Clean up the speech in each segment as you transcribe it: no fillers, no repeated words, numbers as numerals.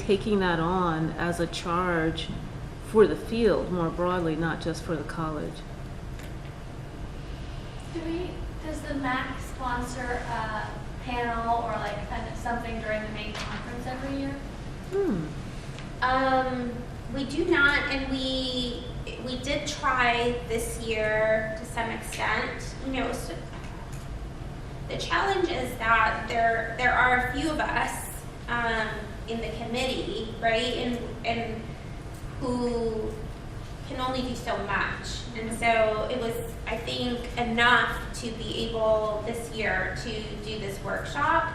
taking that on as a charge for the field more broadly, not just for the college. Does the MAC sponsor a panel or like something during the main conference every year? We do not, and we did try this year to some extent. You know, so the challenge is that there are a few of us in the committee, right, and who can only do so much. And so it was, I think, enough to be able this year to do this workshop,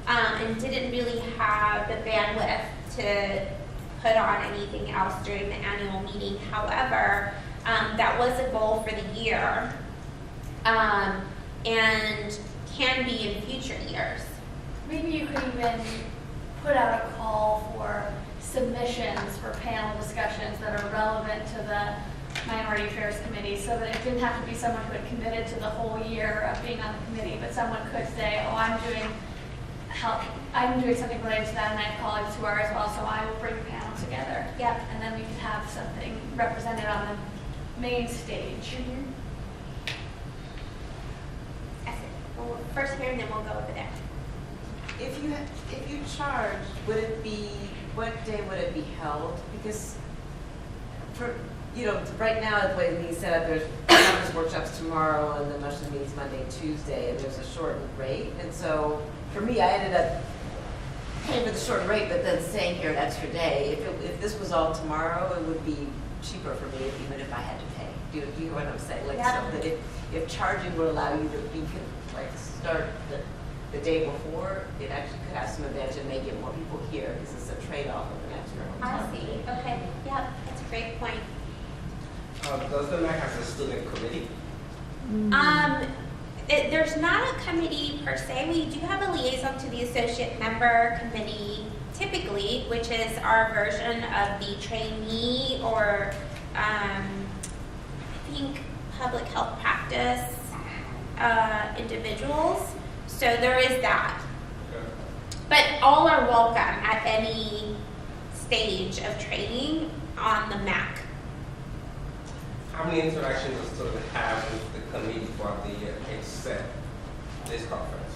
and didn't really have the bandwidth to put on anything else during the annual meeting. However, that was a goal for the year, and can be in future years. Maybe you could even put out a call for submissions for panel discussions that are relevant to the Minority Affairs Committee, so that it didn't have to be someone who had committed to the whole year of being on the committee, but someone could say, oh, I'm doing something related to that, and I have colleagues who are as well, so I will bring a panel together. Yep. And then we could have something represented on the main stage. Well, first here, and then we'll go over there. If you charge, would it be, what day would it be held? Because for, you know, right now the way we set up, there's conference workshops tomorrow and then most of the meetings Monday, Tuesday, and there's a shortened rate. And so for me, I ended up paying for the shortened rate, but then staying here an extra day. If this was all tomorrow, it would be cheaper for me, even if I had to pay. Do you hear what I'm saying? Like, Yeah. so that if charging would allow you to, you could like start the day before, it actually could have some advantage and may get more people here because it's a trade-off of an extra hotel. I see. Okay. Yep. That's a great point. Does the MAC have a student committee? There's not a committee per se. We do have a liaison to the associate member committee typically, which is our version of the trainee or I think public health practice individuals. So there is that. Okay. But all are welcome at any stage of training on the MAC. How many interactions does student have with the committee throughout the year except this conference?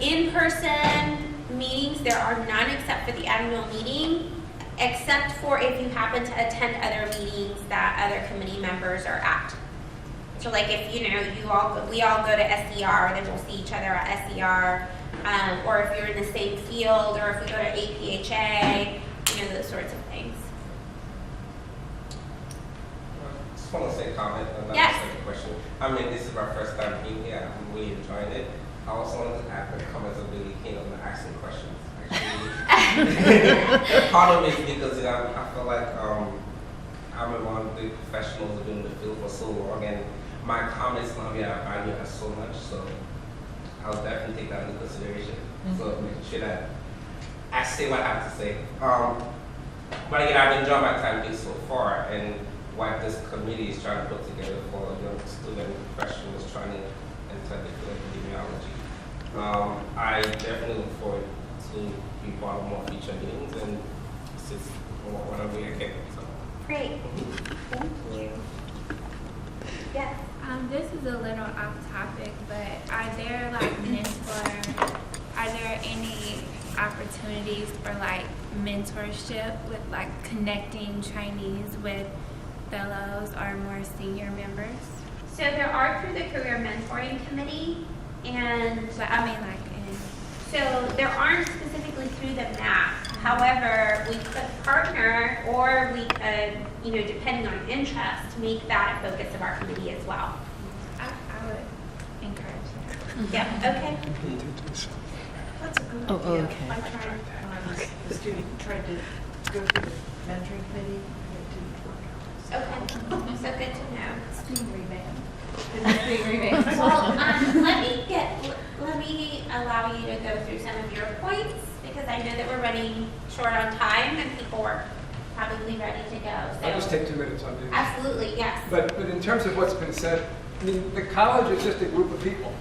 In-person meetings, there are none except for the annual meeting, except for if you happen to attend other meetings that other committee members are at. So like if, you know, we all go to SER, then we'll see each other at SER, or if you're in the same field, or if we go to APHA, you know, those sorts of things. I just want to say comment and not Yes. just like a question. I mean, this is my first time being here. I'm really enjoying it. I also wanted to add the comments of really keen on asking questions. Actually, part of it is because I feel like I'm among the professionals who've been in the field for so long, and my comments now here I value her so much. So I'll definitely take that into consideration. So making sure that I say what I have to say. But again, I've enjoyed my time here so far, and what this committee is trying to put together for young student professionals trying to enter the field of epidemiology. I definitely look forward to be part of more future meetings and assist whenever I can. So. Great. Thank you. Yes. This is a little off topic, but are there any opportunities for like mentorship with like connecting trainees with fellows or more senior members? So there are through the Career Mentoring Committee, and But I mean like so there aren't specifically through the MAC. However, we could partner, or we could, you know, depending on interest, make that a focus of our committee as well. I would encourage that. Yeah. Okay. That's a good Oh, idea. okay. I tried when I was a student, tried to go through the mentoring committee, and it didn't work out. Okay. So good to know. It's being revamped. Well, let me allow you to go through some of your points, because I know that we're running short on time and people are probably ready to go. So I'll just take 2 minutes on this. absolutely, yes. But in terms of what's been said, I mean, the college is just a group of people,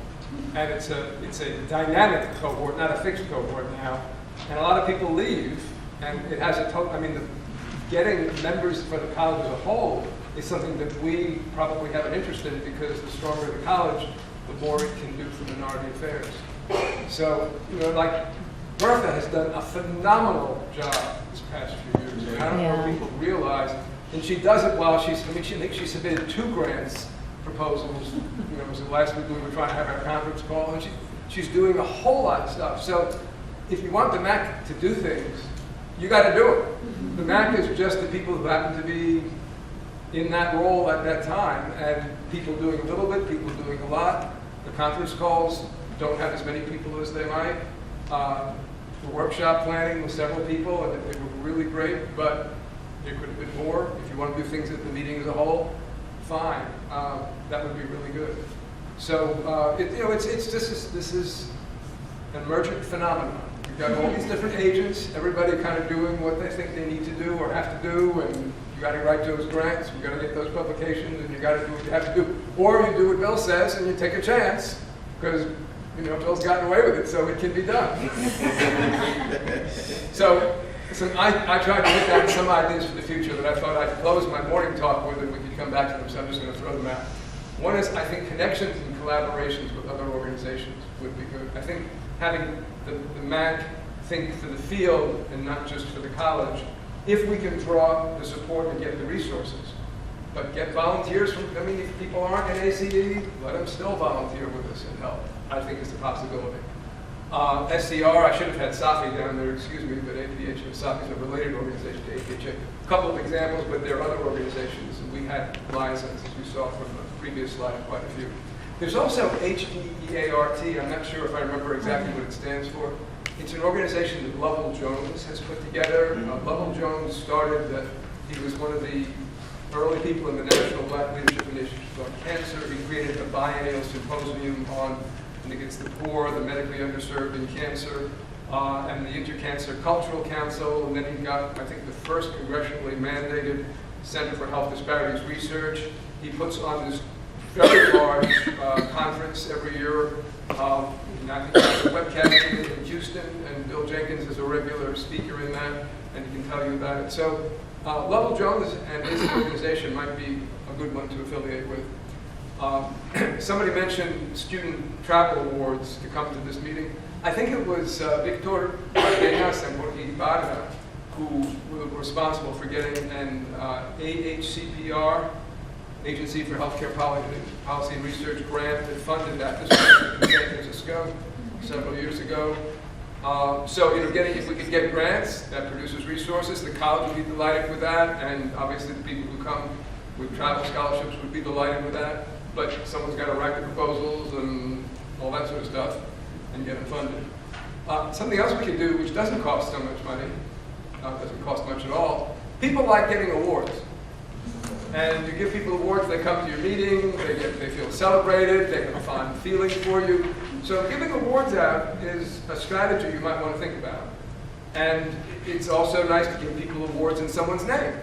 and it's a dynamic cohort, not a fixed cohort now. And a lot of people leave And it has a total, getting members for the college as a whole is something that we probably have an interest in, because the stronger the college, the more it can do for minority affairs. So, like Bertha has done a phenomenal job this past few years. And I don't know if people realize, and she does it while she thinks she submitted 2 grants proposals. It was the last week we were trying to have our conference call, and she's doing a whole lot of stuff. So if you want the MAC to do things, you got to do it. The MAC is just the people who happen to be in that role at that time, and people doing a little bit, people doing a lot. The conference calls don't have as many people as they might. The workshop planning with several people, and they were really great, but there could have been more. If you want to do things at the meeting as a whole, fine. That would be really good. So this is an emergent phenomenon. You've got all these different agents, everybody kind of doing what they think they need to do or have to do, and you got to write those grants, you got to get those publications, and you got to do what you have to do. Or you do what Bill says and you take a chance, because Bill's gotten away with it, so it can be done. So I tried to put down some ideas for the future that I thought I'd close my morning talk with, and we could come back to them, so I'm just going to throw them out. One is, I think, connections and collaborations with other organizations would be good. I think having the MAC think for the field and not just for the college, if we can draw the support and get the resources. But get volunteers from, if people aren't in ACE, let them still volunteer with us and help, I think is a possibility. SCR, I should have had Safi down there, excuse me, but APH and Safi is a related organization to APH. A couple of examples, but there are other organizations, and we had liaisons, as you saw from the previous slide, quite a few. There's also HEEART, I'm not sure if I remember exactly what it stands for. It's an organization that Lovell Jones has put together. Lovell Jones started that, he was one of the early people in the National Black Leadership Initiative on Cancer. He created a biennial symposium on, I think it's the poor, the medically underserved in cancer, and the Intercancer Cultural Council, and then he got, I think, the first congressionally mandated Center for Health Disparities Research. He puts on this very large conference every year. And I think there's a webcast in Houston, and Bill Jenkins is a regular speaker in that, and he can tell you about it. So Lovell Jones and his organization might be a good one to affiliate with. Somebody mentioned student travel awards to come to this meeting. I think it was Victor Cardenas and Jorge Ibarra who were responsible for getting an AHCPR, Agency for Healthcare Policy and Research grant that funded that. This was in San Francisco several years ago. So, if we could get grants, that produces resources. The college would be delighted with that, and obviously the people who come with travel scholarships would be delighted with that. But someone's got to write the proposals and all that sort of stuff and get them funded. Something else we could do, which doesn't cost so much money, doesn't cost much at all. People like getting awards. And you give people awards, they come to your meeting, they feel celebrated, they have a fond feeling for you. So giving awards out is a strategy you might want to think about. And it's also nice to give people awards in someone's name.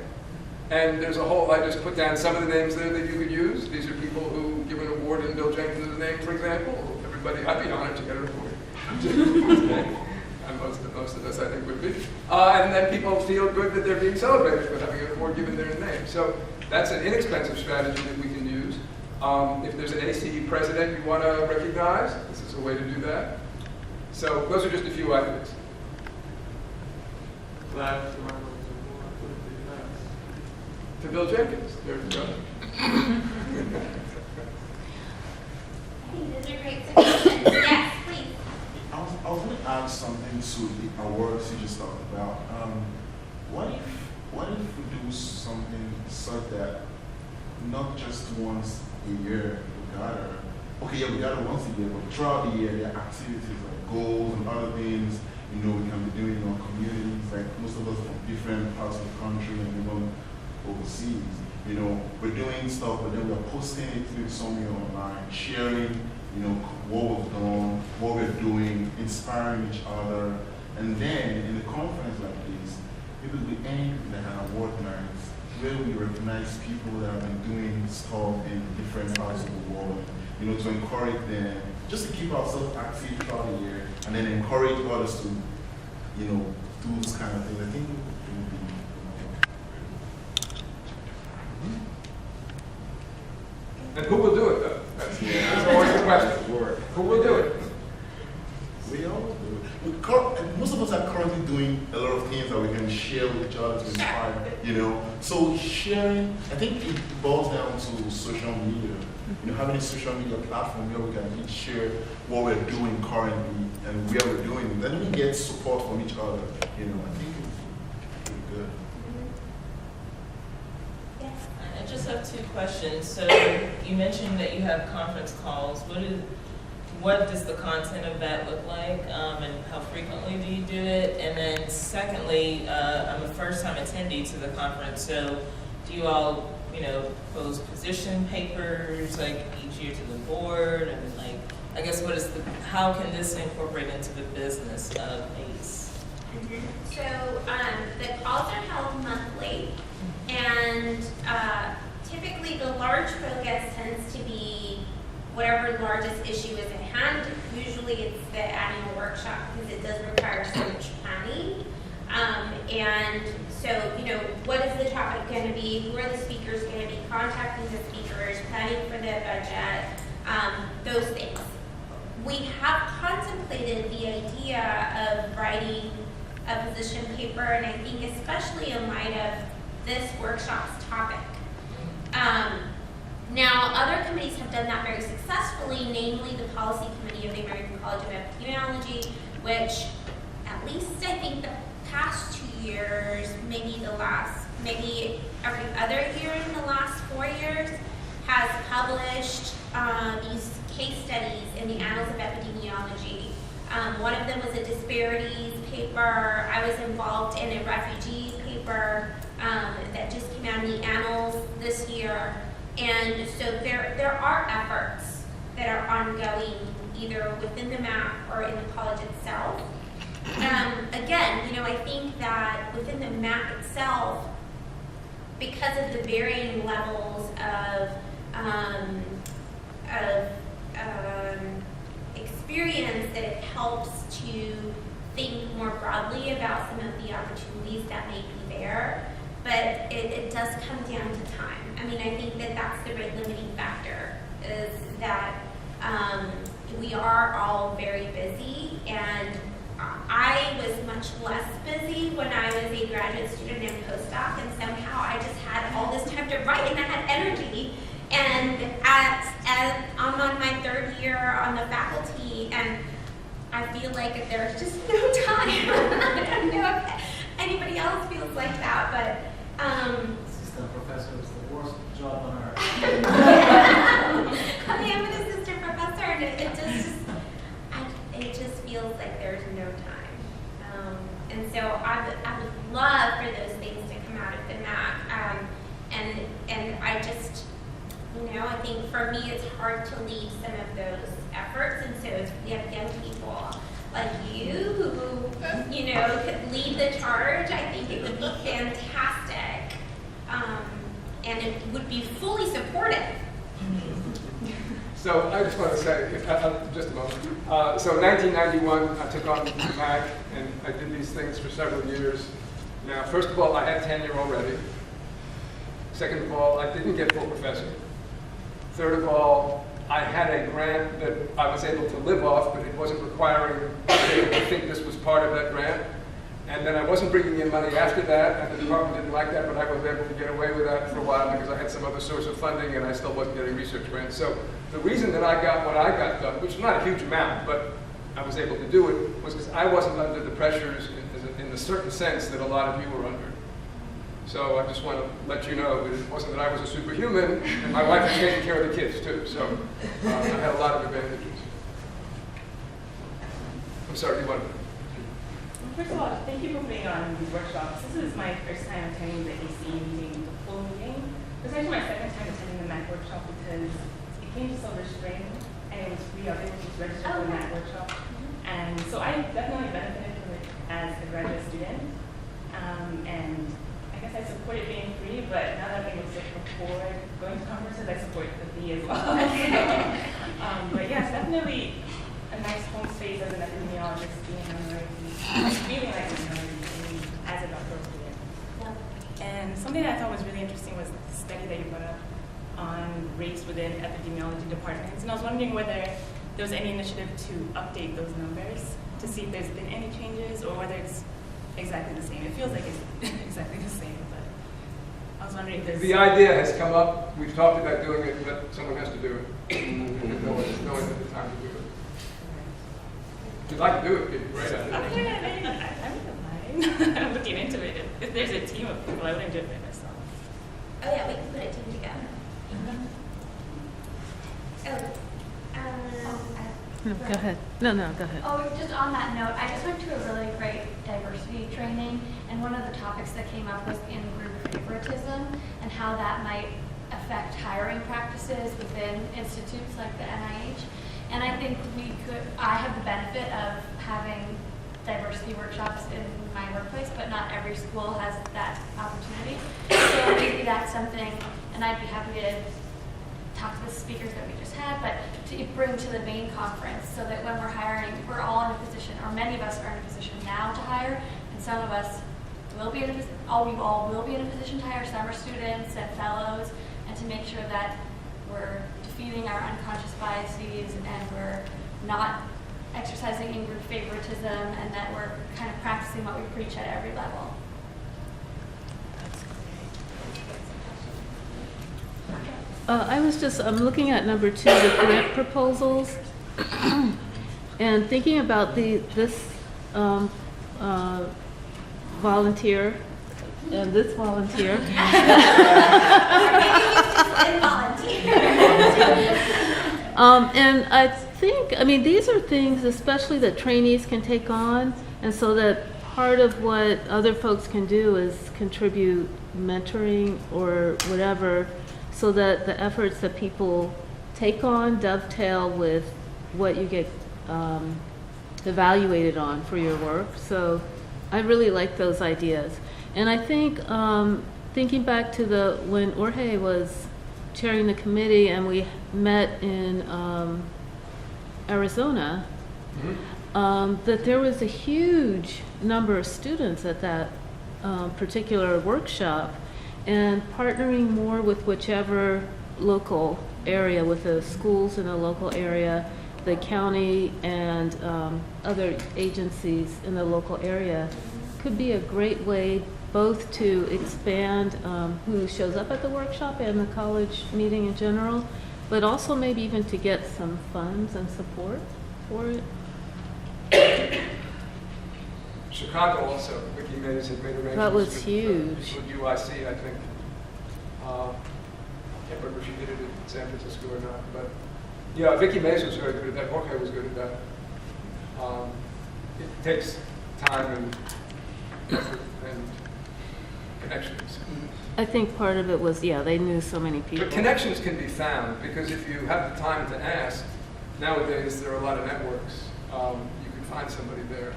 And there's a whole, I just put down some of the names there that you could use. These are people who give an award in Bill Jenkins' name, for example. Everybody, I'd be honored to get an award. And most of us, I think, would be. And then people feel good that they're being celebrated for having an award given their name. So that's an inexpensive strategy that we can use. If there's an ACE president you want to recognize, this is a way to do that. So those are just a few ideas. To Bill Jenkins. There you go. I think those are great suggestions. Yes, please. I was going to add something to the awards you just talked about. What if we do something such that not just once a year we gather? Okay, yeah, we gather once a year, but throughout the year there are activities like goals and other things we can be doing in our communities. Like most of us from different parts of the country and even overseas. We're doing stuff, but then we're posting it maybe somewhere online, sharing, what we've done, what we're doing, inspiring each other. And then in a conference like this, maybe we end with an award night where we recognize people that have been doing stuff in different parts of the world, to encourage them, just to keep ourselves active throughout the year, and then encourage others to, do this kind of thing, I think it would be, And who will do it, though? That's always the question. Who will do it? we all do it. And most of us are currently doing a lot of things that we can share with each other to inspire, you know. So sharing, I think it boils down to social media. You know, having a social media platform where we can each share what we're doing currently and where we're doing it. Then we get support from each other, you know. I think it's pretty good. Yes. I just have two questions. So you mentioned that you have conference calls. What does the content of that look like, and how frequently do you do it? And then secondly, I'm a first-time attendee to the conference, so do you all, post position papers like each year to the board? And like, I guess how can this incorporate into the business of ACE? So the calls are held monthly, and typically the large focus tends to be whatever largest issue is at hand. Usually it's the annual workshop because it does require so much planning. And so, what is the topic going to be? Who are the speakers going to be? Contacting the speakers, planning for the budget, those things. We have contemplated the idea of writing a position paper, and I think especially in light of this workshop's topic. Now, other committees have done that very successfully, namely the Policy Committee of the American College of Epidemiology, which at least I think the past 2 years, maybe every other year in the last 4 years, has published these case studies in the Annals of Epidemiology. One of them was a disparities paper. I was involved in a refugee paper that just came out in the Annals this year. And so there are efforts that are ongoing either within the MAC or in the college itself. Again, I think that within the MAC itself, because of the varying levels of experience, that it helps to think more broadly about some of the opportunities that may be there. But it does come down to time. I mean, I think that that's the rate limiting factor, is that we are all very busy, and I was much less busy when I was a graduate student and postdoc, and somehow I just had all this time to write, and I had energy. And I'm on my third year on the faculty, and I feel like there's just no time. I don't know if anybody else feels like that, but assistant professor is the worst job on earth. I mean, I'm an assistant professor, and it just feels like there's no time. And so I would love for those things to come out of the MAC. And I just, I think for me it's hard to lead some of those efforts. And so if we have young people like you who, could lead the charge, I think it would be fantastic. And it would be fully supported. So I just want to say, just a moment. So in 1991, I took on the MAC, and I did these things for several years. Now, first of all, I had tenure already. Second of all, I didn't get full professor. Third of all, I had a grant that I was able to live off, but it wasn't requiring me to think this was part of that grant. And then I wasn't bringing in money after that, and the department didn't like that, but I was able to get away with that for a while because I had some other source of funding, and I still wasn't getting research grants. So the reason that I got what I got done, which is not a huge amount, but I was able to do it, was because I wasn't under the pressures in the certain sense that a lot of you were under. So I just want to let you know that it wasn't that I was a superhuman, and my wife was taking care of the kids too, so I had a lot of advantages. I'm sorry, you wanted to? First of all, thank you for putting on these workshops. This is my first time attending the AC meeting, the full meeting. This is actually my second time attending the MAC workshop because it came to Silver Spring and it was free. I was able to just register for the MAC workshop. And so I definitely benefited from it as a graduate student. And I guess I support it being free, but now that I'm able to afford going to conferences, I support the fee as well. But yes, definitely a nice home space as an epidemiologist being a minority. Feeling like a minority. And something that I thought was really interesting was the study that you brought up on race within epidemiology departments. And I was wondering whether there was any initiative to update those numbers to see if there's been any changes or whether it's exactly the same. It feels like it's exactly the same, but I was wondering if there's... The idea has come up. We've talked about doing it, but someone has to do it. No one has the time to do it. If you'd like to do it, it'd be great. I wouldn't mind. I'm looking into it. If there's a team of people, I wouldn't do it by myself. Oh yeah, we can put a team together. No, go ahead. No, go ahead. Oh, just on that note, I just went to a really great diversity training, and one of the topics that came up was in-group favoritism and how that might affect hiring practices within institutes like the NIH. And I think I have the benefit of having diversity workshops in my workplace, but not every school has that opportunity. So maybe that's something, and I'd be happy to talk to the speakers that we just had, but to bring to the main conference so that when we're hiring, we're all in a position, or many of us are in a position now to hire, and some of us will be in a position, we all will be in a position to hire summer students and fellows, and to make sure that we're defeating our unconscious biases and we're not exercising in-group favoritism, and that we're kind of practicing what we preach at every level. I'm looking at number 2, the grant proposals, and thinking about this volunteer and this volunteer. And I think, these are things especially that trainees can take on, and so that part of what other folks can do is contribute mentoring or whatever, so that the efforts that people take on dovetail with what you get evaluated on for your work. So I really like those ideas. And I think thinking back to when Jorge was chairing the committee and we met in Arizona, that there was a huge number of students at that particular workshop, and partnering more with whichever local area, with the schools in the local area, the county, and other agencies in the local area could be a great way both to expand who shows up at the workshop and the college meeting in general, but also maybe even to get some funds and support for it. Chicago also, Vicki Mays had made arrangements. That was with, huge. With UIC, I think. I can't remember if she did it in San Francisco or not, but yeah, Vicki Mays was very good at that. Jorge was good at that. It takes time and effort and connections. I think part of it was, they knew so many people. But connections can be found, because if you have the time to ask, nowadays there are a lot of networks. You can find somebody there.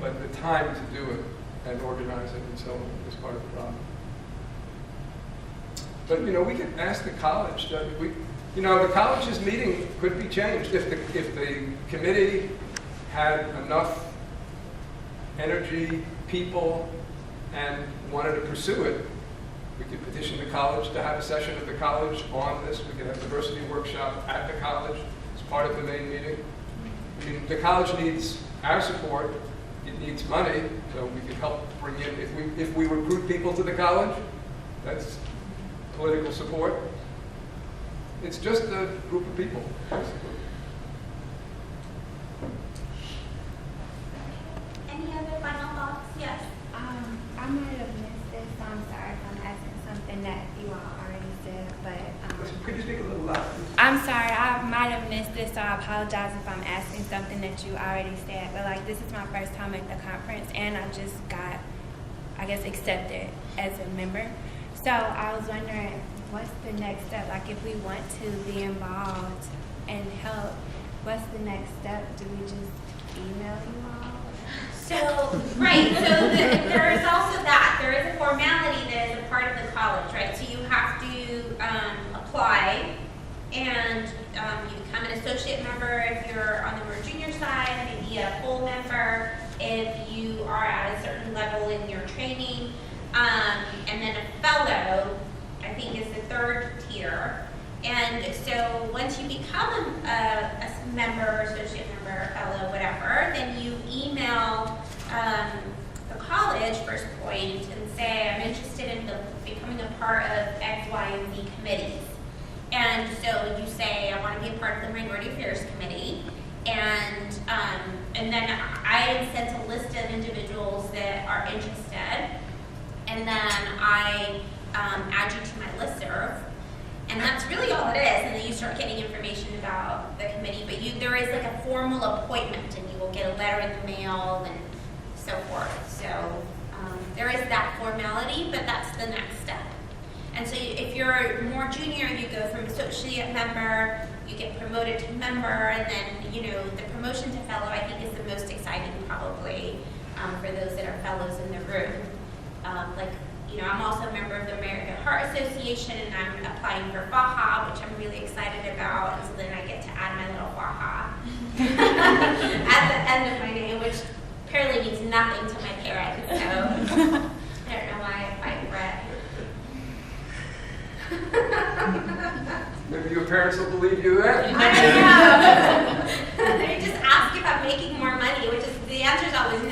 But the time to do it and organize it and so on is part of the problem. But we could ask the college. The college's meeting could be changed if the committee had enough energy, people, and wanted to pursue it. We could petition the college to have a session at the college on this. We could have a diversity workshop at the college as part of the main meeting. The college needs our support. It needs money, so we can help bring in, if we recruit people to the college, that's political support. It's just a group of people. Any other final thoughts? Yes. I might have missed this, so I'm sorry if I'm asking something that you all already said, but Could you speak a little louder? I'm sorry, I might have missed this, so I apologize if I'm asking something that you already said, but this is my first time at the conference, and I just got, accepted as a member. So I was wondering, what's the next step? If we want to be involved and help, what's the next step? Do we just email you all? So, right, so there is also that. There is a formality that is a part of the college, right? So you have to apply, and you become an associate member if you're on the more junior side, maybe a full member if you are at a certain level in your training, and then a think is the third tier. And so once you become a member, associate member, fellow, whatever, then you email the college, First Point, and say, I'm interested in becoming a part of X, Y, and Z committees. And so you say, I want to be a part of the Minority Affairs Committee. And then I sent a list of individuals that are interested. And then I add you to my listserv. And that's really all it is. And then you start getting information about the committee. But there is like a formal appointment, and you will get a letter in the mail and so forth. So there is that formality, but that's the next step. And so if you're more junior, you go from associate member, you get promoted to member, and then, the promotion to fellow, I think, is the most exciting probably for those that are fellows in the room. I'm also a member of the American Heart Association, and I'm applying for FAHA, which I'm really excited about, and so then I get to add my little FAHA at the end of my name, which apparently means nothing to my parents, so I don't know why I fight Brett. Maybe your parents will believe you there. I don't know. They just ask if I'm making more money, which is, the answer is always no.